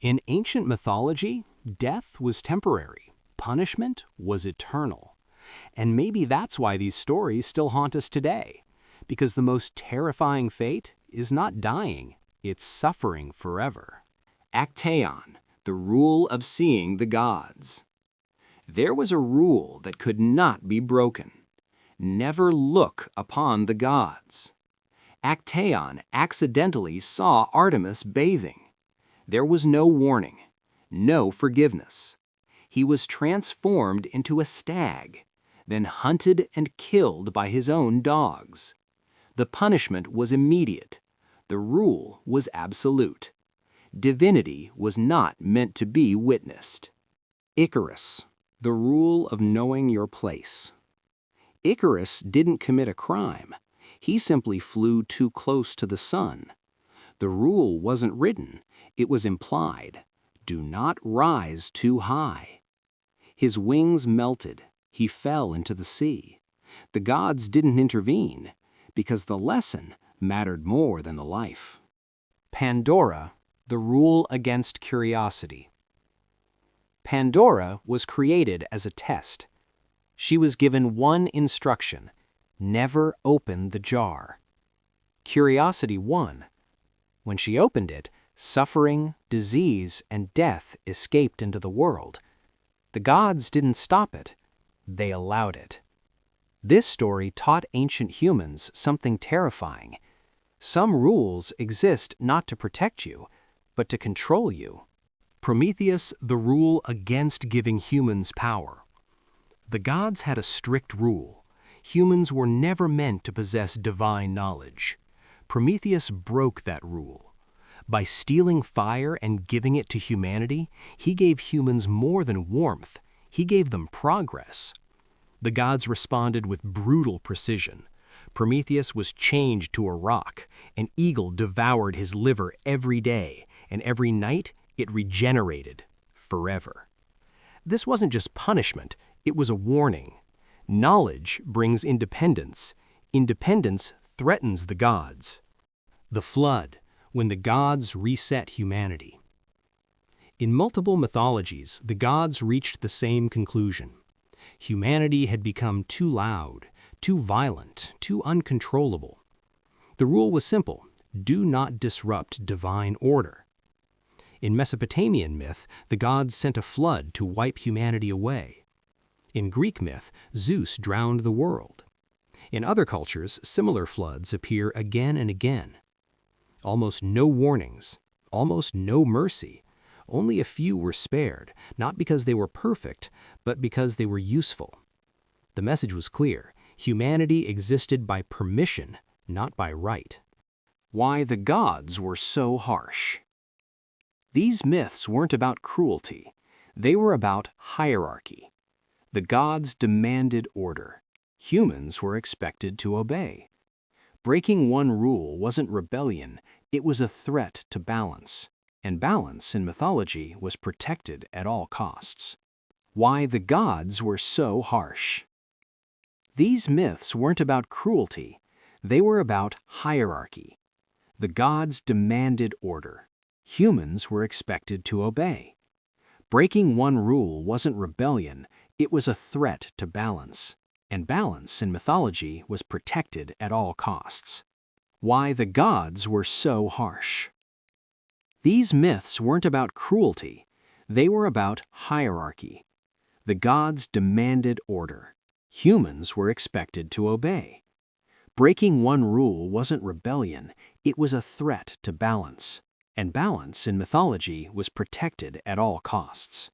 In ancient mythology, death was temporary, punishment was eternal. And maybe that's why these stories still haunt us today, because the most terrifying fate is not dying, it's suffering forever. Actaeon, the rule of seeing the gods. There was a rule that could not be broken. Never look upon the gods. Actaeon accidentally saw Artemis bathing. There was no warning, no forgiveness. He was transformed into a stag, then hunted and killed by his own dogs. The punishment was immediate. The rule was absolute. Divinity was not meant to be witnessed. Icarus, the rule of knowing your place. Icarus didn't commit a crime. He simply flew too close to the sun. The rule wasn't written, it was implied. Do not rise too high. His wings melted. He fell into the sea. The gods didn't intervene because the lesson mattered more than the life. Pandora, the rule against curiosity. Pandora was created as a test. She was given one instruction: never open the jar. Curiosity won. When she opened it, suffering, disease, and death escaped into the world. The gods didn't stop it. They allowed it. This story taught ancient humans something terrifying. Some rules exist not to protect you, but to control you. Prometheus, the rule against giving humans power. The gods had a strict rule. Humans were never meant to possess divine knowledge. Prometheus broke that rule. By stealing fire and giving it to humanity, he gave humans more than warmth. He gave them progress. The gods responded with brutal precision. Prometheus was changed to a rock. An eagle devoured his liver every day, and every night it regenerated forever. This wasn't just punishment, it was a warning. Knowledge brings independence. Independence threatens the gods. The flood, when the gods reset humanity. In multiple mythologies, the gods reached the same conclusion. Humanity had become too loud, too violent, too uncontrollable. The rule was simple: do not disrupt divine order. In Mesopotamian myth, the gods sent a flood to wipe humanity away. In Greek myth, Zeus drowned the world. In other cultures, similar floods appear again and again. Almost no warnings, almost no mercy. Only a few were spared, not because they were perfect, but because they were useful. The message was clear: humanity existed by permission, not by right. Why the gods were so harsh. These myths weren't about cruelty. They were about hierarchy. The gods demanded order. Humans were expected to obey. Breaking one rule wasn't rebellion, it was a threat to balance. And balance in mythology was protected at all costs. Why the gods were so harsh. These myths weren't about cruelty. They were about hierarchy. The gods demanded order. Humans were expected to obey. Breaking one rule wasn't rebellion, it was a threat to balance. And balance in mythology was protected at all costs. Why the gods were so harsh. These myths weren't about cruelty. They were about hierarchy. The gods demanded order. Humans were expected to obey. Breaking one rule wasn't rebellion, it was a threat to balance. And balance in mythology was protected at all costs.